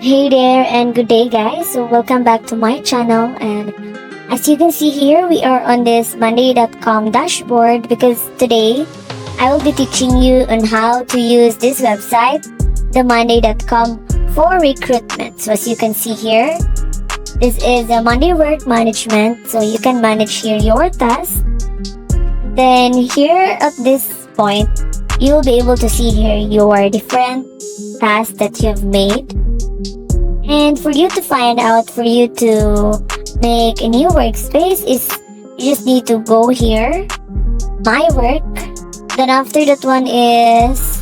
Hey there and good day guys. So welcome back to my channel, and as you can see here, we are on this monday.com dashboard because today I will be teaching you on how to use this website, the monday.com, for recruitment. So as you can see here, this is a Monday work management, so you can manage here your tasks. Then here at this point, you'll be able to see here your different tasks that you've made. And for you to find out, for you to make a new workspace, is you just need to go here, my work. Then after that one is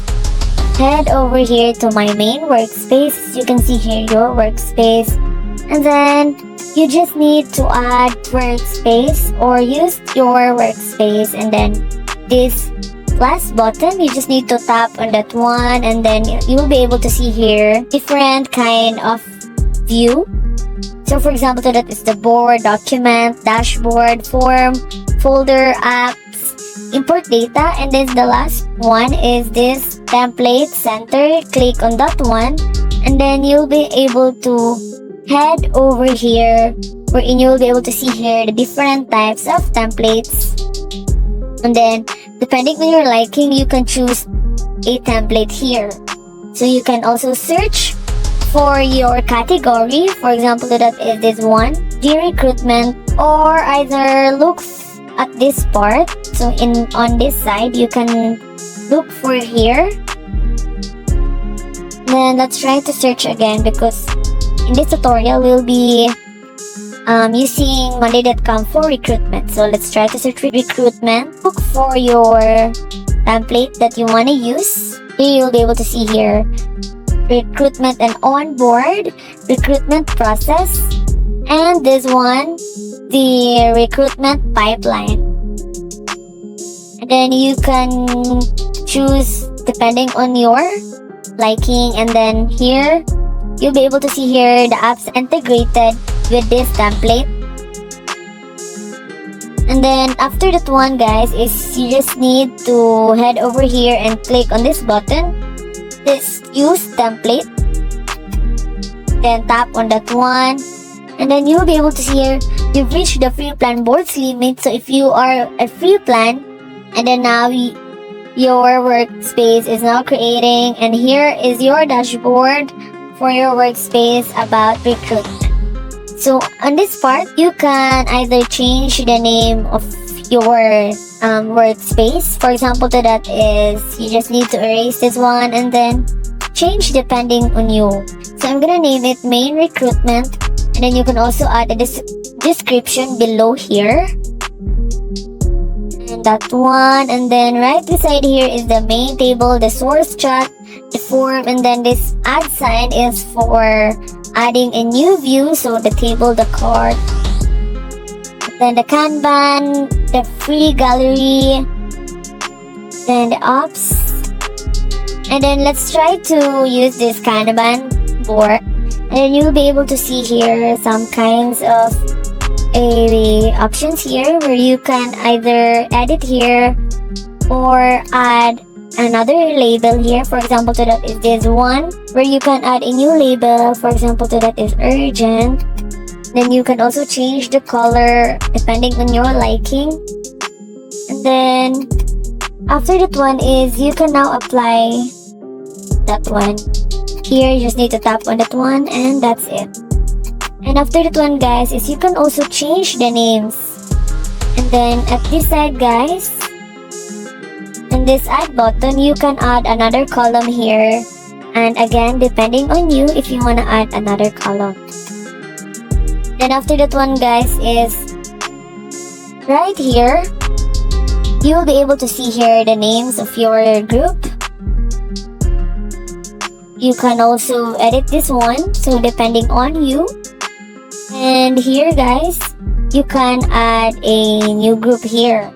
head over here to my main workspace. You can see here your workspace. And then you just need to add workspace or use your workspace. And then this plus button, you just need to tap on that one, and then you will be able to see here different kind of view. So for example, that is the board, document, dashboard, form, folder, apps, import data, and then the last one is this template center. Click on that one, and then you'll be able to head over here, wherein you'll be able to see here the different types of templates. And then depending on your liking, you can choose a template here. So you can also search for your category. For example, that is this one, the recruitment, or either look at this part. So on this side, you can look for here. Then let's try to search again, because in this tutorial we'll be using monday.com for recruitment. So let's try to search recruitment. Look for your template that you want to use. Here you'll be able to see here recruitment and onboard, recruitment process, and this one, the recruitment pipeline. And then you can choose depending on your liking, and then here you'll be able to see here the apps integrated with this template. And then after that one, guys, is you just need to head over here and click on this button, this use template, then tap on that one, and then you'll be able to see here you've reached the free plan boards limit. So if you are a free plan, and then now your workspace is now creating, and here is your dashboard for your workspace about recruitment. So on this part, you can either change the name of your workspace. For example, that is, you just need to erase this one and then change depending on you. So I'm gonna name it main recruitment, and then you can also add a description below here, and that one. And then right beside here is the main table, the source chat, the form, and then this add sign is for adding a new view. So the table, the card, then the Kanban, the free gallery, then the ops. And then let's try to use this Kanban board, and then you'll be able to see here some kinds of options here where you can either edit here or add another label here. For example, that is this one where you can add a new label. For example, that is urgent. Then you can also change the color depending on your liking. And then after that one is you can now apply that one. Here you just need to tap on that one, and that's it. And after that one, guys, is you can also change the names. And then at this side, guys, in this add button, you can add another column here. And again, depending on you, if you want to add another column. Then after that one, guys, is right here, you'll be able to see here the names of your group. You can also edit this one, so depending on you. And here, guys, you can add a new group here.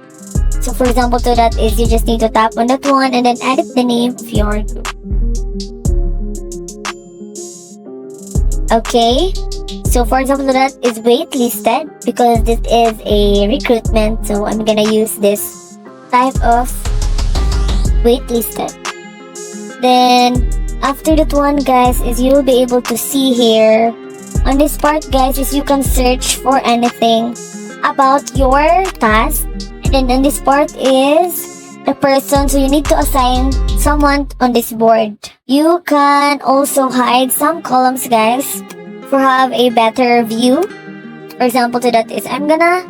So for example, that is you just need to tap on that one and then edit the name of your group. Okay, so for example, that is waitlisted, because this is a recruitment, so I'm gonna use this type of waitlisted. Then After that one, guys, is you'll be able to see here on this part, guys, is you can search for anything about your task. And then on this part is the person, so you need to assign someone on this board. You can also hide some columns, guys, for have a better view. For example, to that is I'm gonna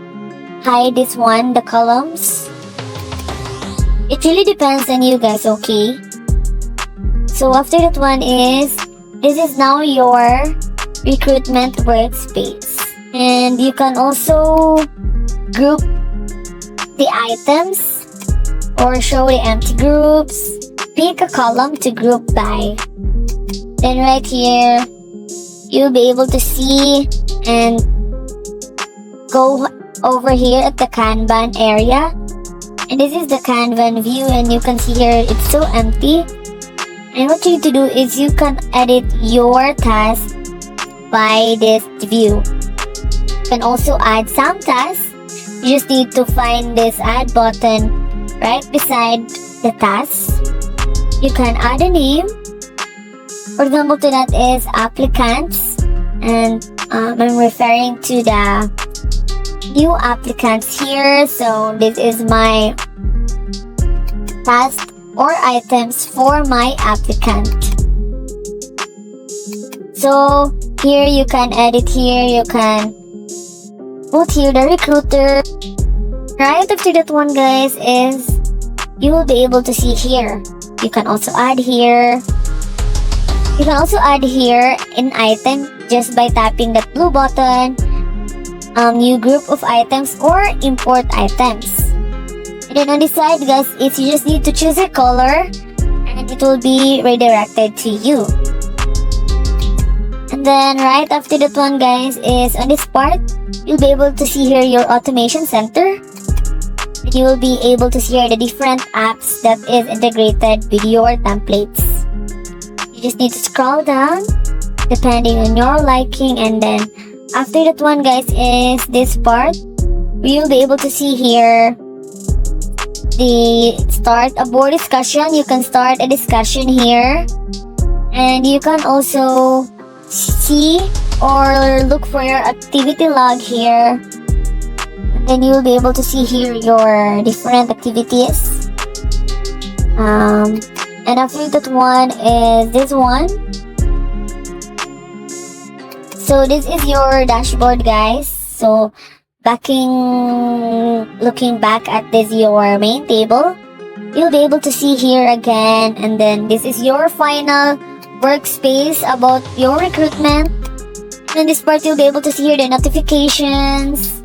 hide this one, the columns. It really depends on you guys, okay? So after that one is, this is now your recruitment workspace. And you can also group the items or show the empty groups. Pick a column to group by. Then right here, you'll be able to see and go over here at the Kanban area. And this is the Kanban view, and you can see here it's so empty. And what you need to do is you can edit your task by this view. You can also add some tasks. You just need to find this add button right beside the task. You can add a name. For example, to that is applicants, and I'm referring to the new applicants here. So this is my task or items for my applicant. So here you can edit here, you can put here the recruiter. Right after that one, guys, is you will be able to see here. You can also add here. You can also add here an item just by tapping that blue button. New group of items or import items. And then on this side, guys, is you just need to choose a color and it will be redirected to you. And then right after that one, guys, is on this part, you'll be able to see here your automation center. And you will be able to see here the different apps that is integrated with your templates. You just need to scroll down depending on your liking, and then after that one, guys, is this part. You'll be able to see here the start a board discussion. You can start a discussion here, and you can also see or look for your activity log here. And then you'll be able to see here your different activities. And after that one is this one. So this is your dashboard, guys. So looking back at this your main table, you'll be able to see here again, and then this is your final workspace about your recruitment. And in this part, you'll be able to see here the notifications.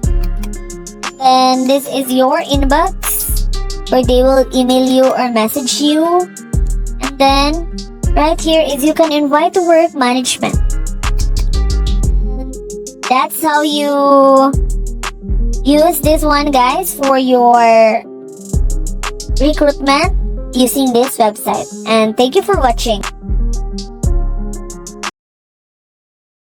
And this is your inbox where they will email you or message you. And then right here is you can invite to work management. That's how you use this one, guys, for your recruitment using this website. And thank you for watching.